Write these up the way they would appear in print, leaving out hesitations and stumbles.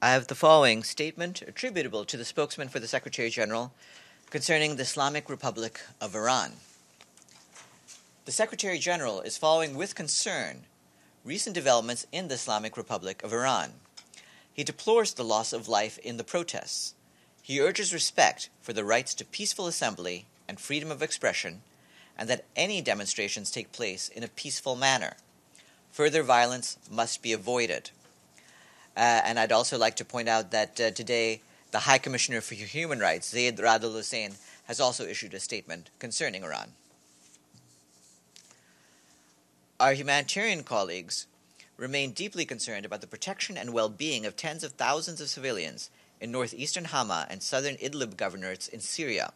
I have the following statement attributable to the spokesman for the Secretary General concerning the Islamic Republic of Iran. The Secretary General is following with concern recent developments in the Islamic Republic of Iran. He deplores the loss of life in the protests. He urges respect for the rights to peaceful assembly and freedom of expression, and that any demonstrations take place in a peaceful manner. Further violence must be avoided. And I'd also like to point out that today the High Commissioner for Human Rights, Zeid Rad al-Hussein, has also issued a statement concerning Iran. Our humanitarian colleagues remain deeply concerned about the protection and well-being of tens of thousands of civilians in northeastern Hama and southern IDLEB governorates in Syria,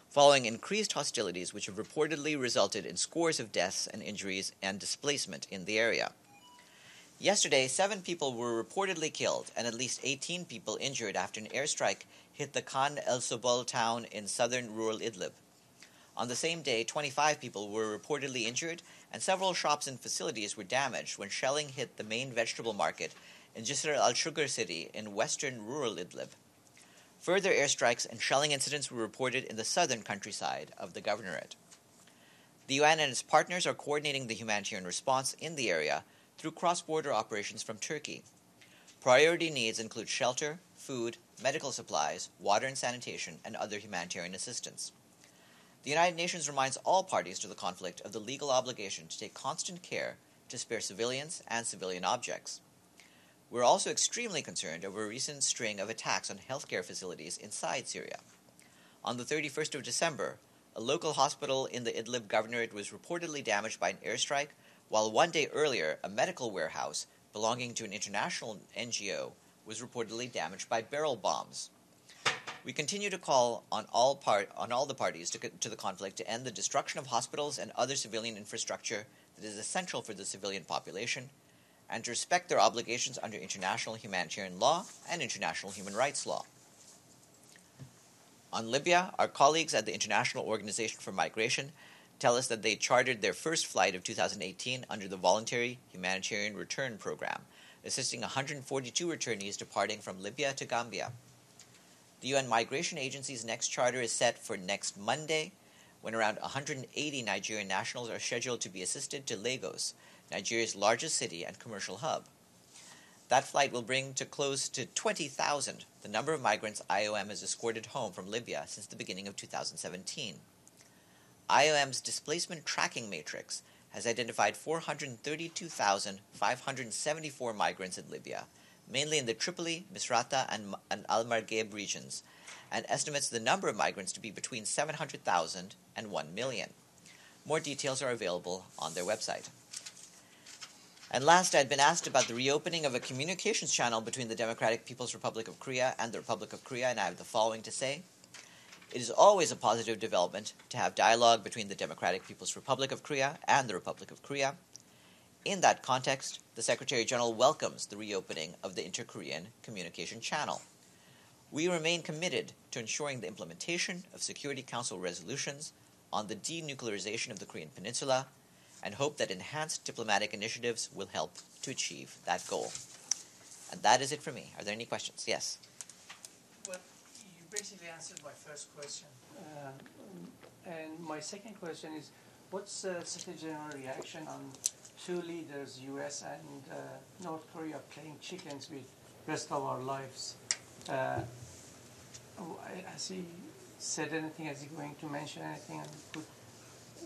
following increased hostilities which have reportedly resulted in scores of deaths and injuries and displacement in the area. Yesterday, 7 people were reportedly killed and at least 18 people injured after an airstrike hit the Khan el-Sobol town in southern rural Idlib. On the same day, 25 people were reportedly injured and several shops and facilities were damaged when shelling hit the main vegetable market in Jisr al-Shughar city in western rural Idlib. Further airstrikes and shelling incidents were reported in the southern countryside of the governorate. The UN and its partners are coordinating the humanitarian response in the area through cross-border operations from Turkey. Priority needs include shelter, food, medical supplies, water and sanitation, and other humanitarian assistance. The United Nations reminds all parties to the conflict of the legal obligation to take constant care to spare civilians and civilian objects. We're also extremely concerned over a recent string of attacks on healthcare facilities inside Syria. On the 31st of December, a local hospital in the Idlib governorate was reportedly damaged by an airstrike, while 1 day earlier, a medical warehouse belonging to an international NGO was reportedly damaged by barrel bombs. We continue to call on all the parties to the conflict to end the destruction of hospitals and other civilian infrastructure that is essential for the civilian population, and to respect their obligations under international humanitarian law and international human rights law. On Libya, our colleagues at the International Organization for Migration tell us that they chartered their first flight of 2018 under the Voluntary Humanitarian Return Program, assisting 142 returnees departing from Libya to Gambia. The UN Migration Agency's next charter is set for next Monday, when around 180 Nigerian nationals are scheduled to be assisted to Lagos, Nigeria's largest city and commercial hub. That flight will bring to close to 20,000 the number of migrants IOM has escorted home from Libya since the beginning of 2017. IOM's displacement tracking matrix has identified 432,574 migrants in Libya, mainly in the Tripoli, Misrata, and Al-Margheb regions, and estimates the number of migrants to be between 700,000 and 1 million. More details are available on their website. And last, I had been asked about the reopening of a communications channel between the Democratic People's Republic of Korea and the Republic of Korea, and I have the following to say. It is always a positive development to have dialogue between the Democratic People's Republic of Korea and the Republic of Korea. In that context, the Secretary General welcomes the reopening of the Inter-Korean Communication Channel. We remain committed to ensuring the implementation of Security Council resolutions on the denuclearization of the Korean Peninsula, and hope that enhanced diplomatic initiatives will help to achieve that goal. And that is it for me. Are there any questions? Yes. Well, you basically answered my first question. And my second question is, what's the Secretary General reaction on two leaders, U.S. and North Korea, playing chickens with the rest of our lives? Has he said anything? Is he going to mention anything?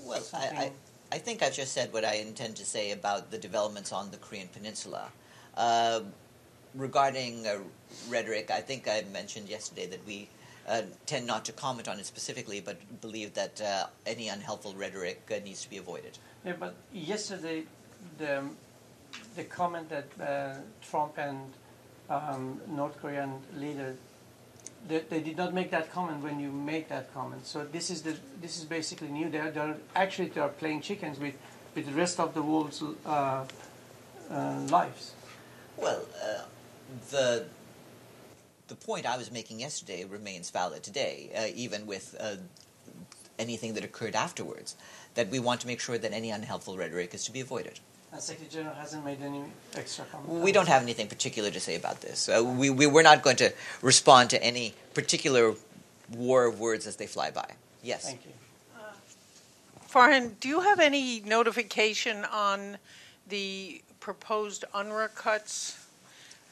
Well, I think I've just said what I intend to say about the developments on the Korean Peninsula. Regarding rhetoric, I think I mentioned yesterday that we tend not to comment on it specifically, but believe that any unhelpful rhetoric needs to be avoided. Yeah, but yesterday, the comment that Trump and North Korean leader, they did not make that comment when you made that comment. So this is basically new. They are playing chickens with the rest of the world's lives. Well, the point I was making yesterday remains valid today, even with anything that occurred afterwards, that we want to make sure that any unhelpful rhetoric is to be avoided. And Secretary General hasn't made any extra comment. We don't have anything particular to say about this. We're not going to respond to any particular war of words as they fly by. Yes. Thank you. Farhan, do you have any notification on the proposed UNRWA cuts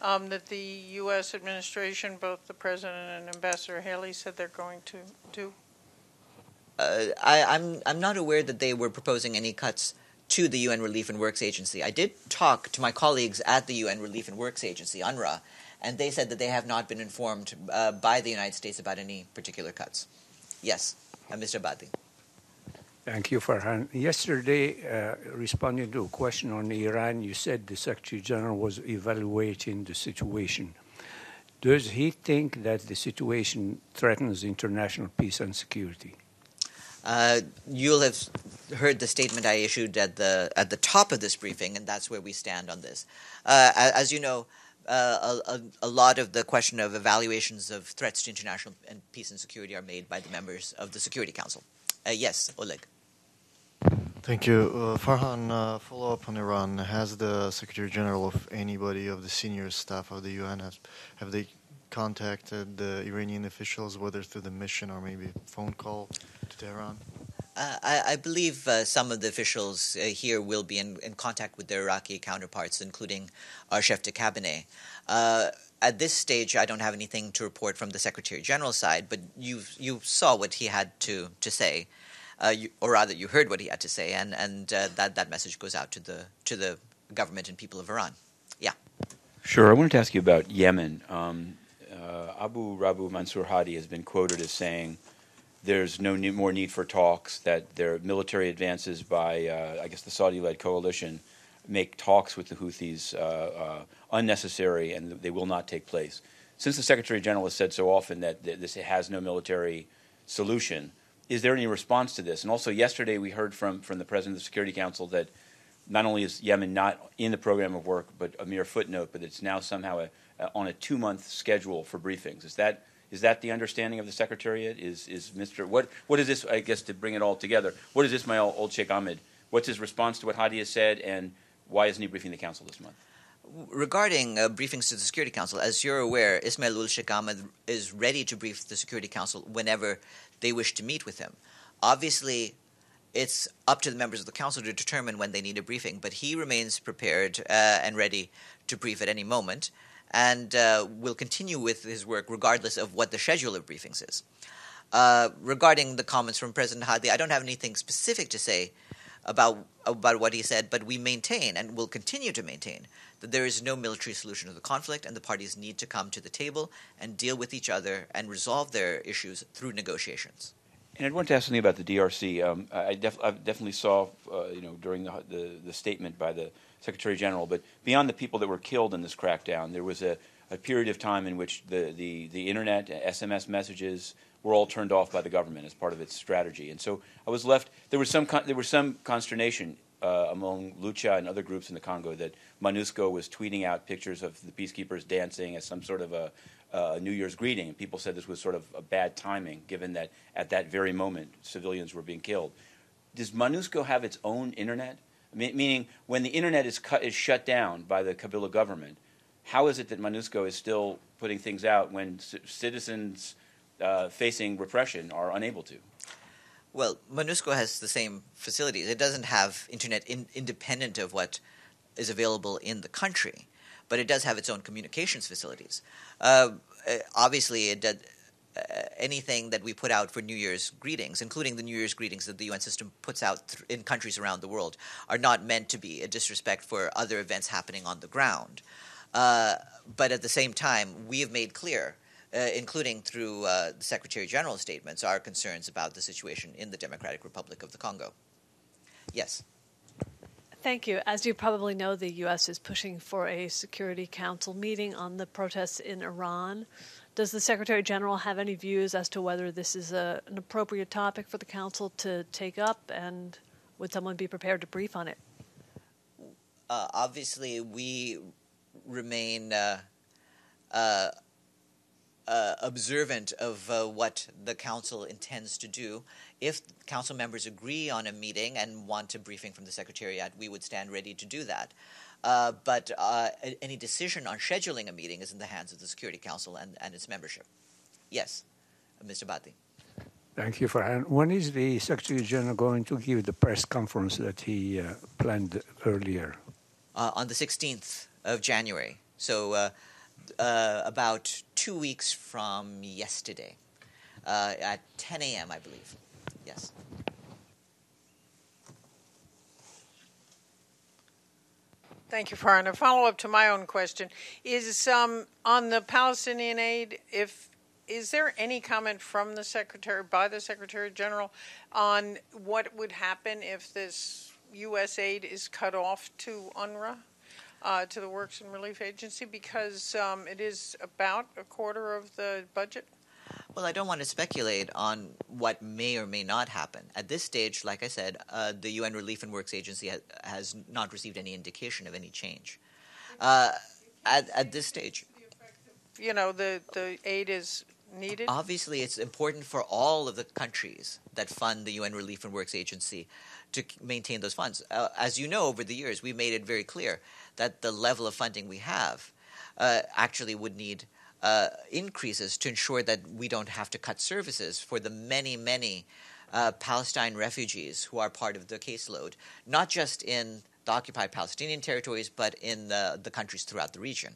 that the U.S. administration, both the President and Ambassador Haley, said they're going to do? I'm not aware that they were proposing any cuts to the UN Relief and Works Agency. I did talk to my colleagues at the UN Relief and Works Agency, UNRWA, and they said that they have not been informed by the United States about any particular cuts. Yes, Mr. Abadi. Thank you, Farhan. Yesterday, responding to a question on Iran, you said the Secretary General was evaluating the situation. Does he think that the situation threatens international peace and security? You'll have heard the statement I issued at the top of this briefing, and that's where we stand on this. As you know, a lot of the question of evaluations of threats to international and peace and security are made by the members of the Security Council. Yes, Oleg. Thank you. Farhan, follow up on Iran. Has the Secretary General of anybody of the senior staff of the UN, have they contacted the Iranian officials, whether through the mission or maybe phone call to Tehran? I believe some of the officials here will be in contact with their Iraqi counterparts, including our chef de cabinet. At this stage, I don't have anything to report from the Secretary General's side, but you saw what he had to say. Or rather, you heard what he had to say, and that message goes out to the government and people of Iran. Yeah. Sure. I wanted to ask you about Yemen. Abu Rabu Mansour Hadi has been quoted as saying there's no more need for talks, that their military advances by, I guess, the Saudi-led coalition make talks with the Houthis unnecessary, and they will not take place. Since the Secretary General has said so often that this has no military solution, is there any response to this? And also yesterday we heard from the President of the Security Council that not only is Yemen not in the program of work, but a mere footnote, but it's now somehow on a 2-month schedule for briefings. Is that the understanding of the Secretariat? What is this, I guess, to bring it all together, what is Ismail Old Sheikh Ahmed? What's his response to what Hadi has said, and why isn't he briefing the Council this month? Regarding briefings to the Security Council, as you're aware, Ismail Old Sheikh Ahmed is ready to brief the Security Council whenever they wish to meet with him. Obviously, it's up to the members of the Council to determine when they need a briefing, but he remains prepared and ready to brief at any moment, and will continue with his work regardless of what the schedule of briefings is. Regarding the comments from President Hadi, I don't have anything specific to say about what he said, but we maintain and will continue to maintain that there is no military solution to the conflict, and the parties need to come to the table and deal with each other and resolve their issues through negotiations. And I want to ask something about the DRC. I definitely saw, during the statement by the Secretary General, but beyond the people that were killed in this crackdown, there was a period of time in which the internet, SMS messages were all turned off by the government as part of its strategy. And so I was left. There was some consternation among Lucha and other groups in the Congo that MONUSCO was tweeting out pictures of the peacekeepers dancing as some sort of a New Year's greeting, and people said this was sort of a bad timing, given that at that very moment civilians were being killed. Does MONUSCO have its own internet? Meaning, when the internet is shut down by the Kabila government, how is it that MONUSCO is still putting things out when citizens facing repression are unable to? Well, MONUSCO has the same facilities. It doesn't have internet independent of what is available in the country, but it does have its own communications facilities. Obviously, anything that we put out for New Year's greetings, including the New Year's greetings that the UN system puts out in countries around the world, are not meant to be a disrespect for other events happening on the ground. But at the same time, we have made clear, including through the Secretary General's statements, our concerns about the situation in the Democratic Republic of the Congo. Yes. Thank you. As you probably know, the U.S. is pushing for a Security Council meeting on the protests in Iran. Does the Secretary General have any views as to whether this is an appropriate topic for the Council to take up, and would someone be prepared to brief on it? Obviously, we remain observant of what the council intends to do. If council members agree on a meeting and want a briefing from the Secretariat, we would stand ready to do that. But any decision on scheduling a meeting is in the hands of the Security Council and its membership. Yes, Mr. Bhatti. Thank you, Farhan. When is the Secretary General going to give the press conference that he planned earlier? On the 16th of January. So about 2 weeks from yesterday, at 10 a.m., I believe. Yes. Thank you, Farhan. A follow-up to my own question is on the Palestinian aid. Is there any comment from the Secretary, by the Secretary General, on what would happen if this U.S. aid is cut off to UNRWA, to the Works and Relief Agency, because it is about a quarter of the budget? Well, I don't want to speculate on what may or may not happen. At this stage, like I said, the UN Relief and Works Agency has not received any indication of any change. At this stage, you know, the aid is needed? Obviously, it's important for all of the countries that fund the UN Relief and Works Agency to maintain those funds. As you know, over the years, we made it very clear that the level of funding we have actually would need increases to ensure that we don't have to cut services for the many, many Palestine refugees who are part of the caseload, not just in the occupied Palestinian territories, but in the countries throughout the region.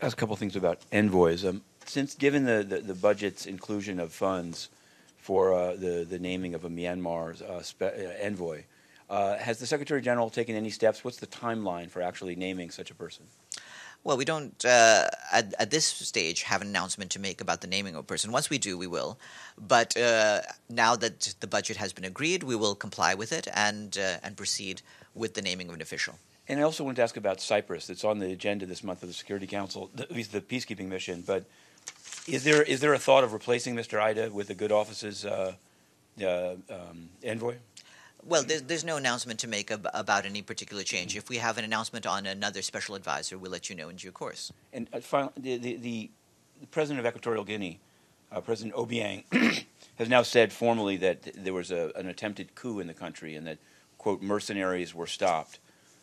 Ask a couple of things about envoys. Since given the budget's inclusion of funds for the naming of a Myanmar envoy, has the Secretary General taken any steps? What's the timeline for actually naming such a person? Well, we don't, at this stage, have an announcement to make about the naming of a person. Once we do, we will. But now that the budget has been agreed, we will comply with it and proceed with the naming of an official. And I also wanted to ask about Cyprus. It's on the agenda this month of the Security Council, at least the peacekeeping mission. But is there a thought of replacing Mr. Ida with the Good Office's envoy? Well, there's no announcement to make about any particular change. If we have an announcement on another special advisor, we'll let you know in due course. And finally, the President of Equatorial Guinea, President Obiang, has now said formally that there was an attempted coup in the country and that, quote, mercenaries were stopped.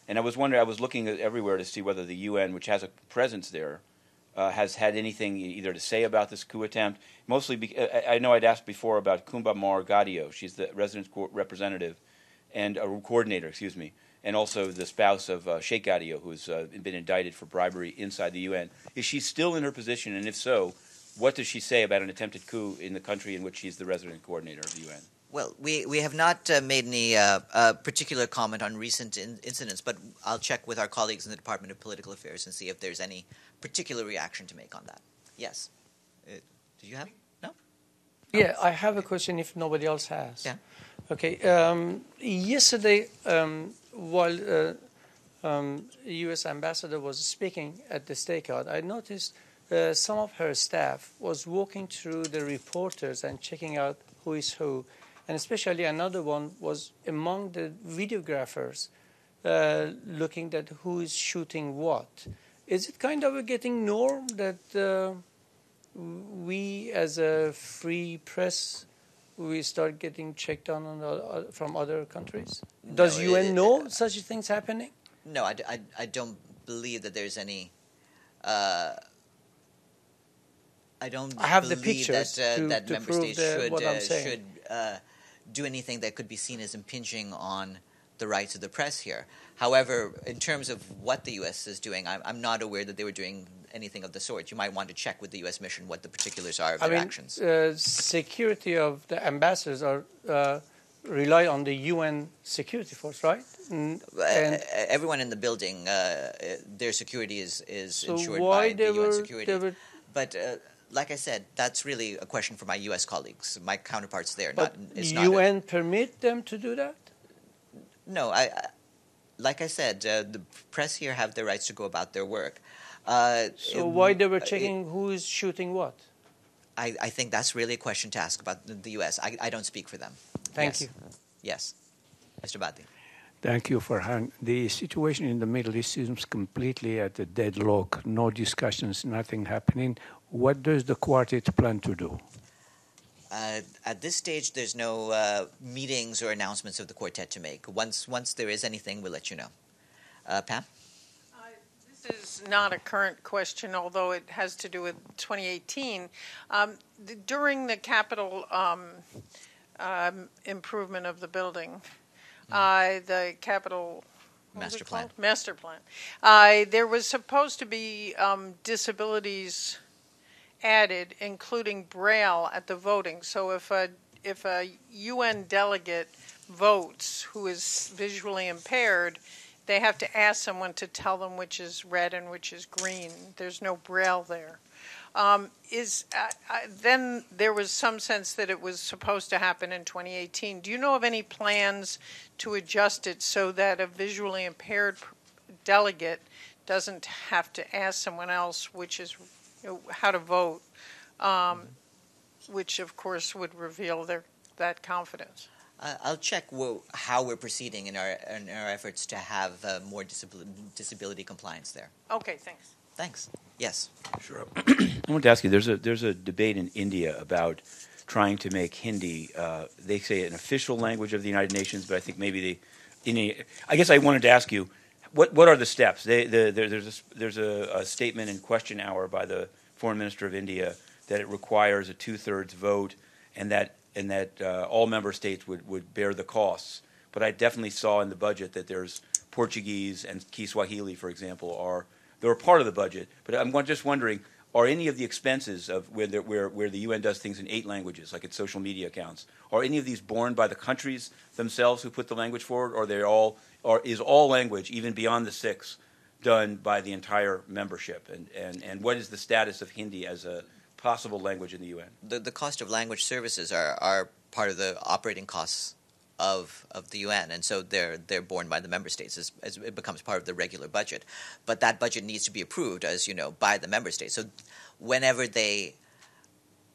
And I was looking everywhere to see whether the UN, which has a presence there, has had anything either to say about this coup attempt. Mostly, I know I'd asked before about Kumba Mar Gadio. She's the resident representative and coordinator, and also the spouse of Sheikh Gadio, who's been indicted for bribery inside the UN. Is she still in her position? And if so, what does she say about an attempted coup in the country in which she's the resident coordinator of the UN? Well, we have not made any particular comment on recent incidents, but I'll check with our colleagues in the Department of Political Affairs and see if there's any particular reaction to make on that. Yes. Do you have? No? Yeah, I have a question if nobody else has. Yeah. Okay. Yesterday, while U.S. ambassador was speaking at the stakeout, I noticed some of her staff was walking through the reporters and checking out who is who. And especially another one was among the videographers looking at who is shooting what. Is it kind of a getting norm that we as a free press, we start getting checked on from other countries? Does UN know such things happening? No, I don't believe that there's any... I have the believe pictures that to member prove states should do anything that could be seen as impinging on the rights of the press here. However, in terms of what the U.S. is doing, I'm not aware that they were doing anything of the sort. You might want to check with the U.S. mission what the particulars are of their actions. Security of the ambassadors rely on the UN security force, right? Everyone in the building, their security is ensured by the UN security. But like I said, that's really a question for my U.S. colleagues, my counterparts there. But UN permit them to do that? No, like I said, the press here have the rights to go about their work. So why they were checking who is shooting what? I think that's really a question to ask about the U.S. I don't speak for them. Thank you. Yes. Mr. Bhatti. Thank you, Farhan. The situation in the Middle East seems completely at a deadlock. No discussions, nothing happening. What does the quartet plan to do? At this stage, there's no meetings or announcements of the quartet to make. Once there is anything, we'll let you know. Pam? This is not a current question, although it has to do with 2018. During the capital improvement of the building, the capital Master plan. Master plan. There was supposed to be disabilities added, including Braille, at the voting. So if a UN delegate votes who is visually impaired, they have to ask someone to tell them which is red and which is green. There's no Braille there. Then there was some sense that it was supposed to happen in 2018. Do you know of any plans to adjust it so that a visually impaired delegate doesn't have to ask someone else how to vote, which of course would reveal that confidence? I'll check how we're proceeding in our efforts to have more disability compliance there. Okay, thanks. Thanks. Yes. Sure. I want to ask you, there's a debate in India about trying to make Hindi, they say, an official language of the United Nations, but I think maybe I guess I wanted to ask you, what are the steps? There's a statement in question hour by the Foreign Minister of India that it requires a 2/3 vote and that all member states would bear the costs. But I definitely saw in the budget that there's Portuguese and Kiswahili, for example, they're a part of the budget. But I'm just wondering, are any of the expenses of where the UN does things in 8 languages, like its social media accounts, are any of these borne by the countries themselves who put the language forward, or is all language, even beyond the 6, done by the entire membership? And what is the status of Hindi as a possible language in the UN? The cost of language services are part of the operating costs of the UN, and so they're borne by the member states as it becomes part of the regular budget. But that budget needs to be approved, as you know, by the member states. So whenever they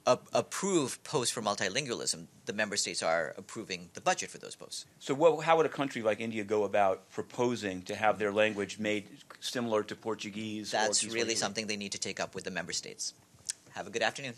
approve posts for multilingualism, the member states are approving the budget for those posts. So how would a country like India go about proposing to have their language made similar to Portuguese? That's really something they need to take up with the member states. Have a good afternoon.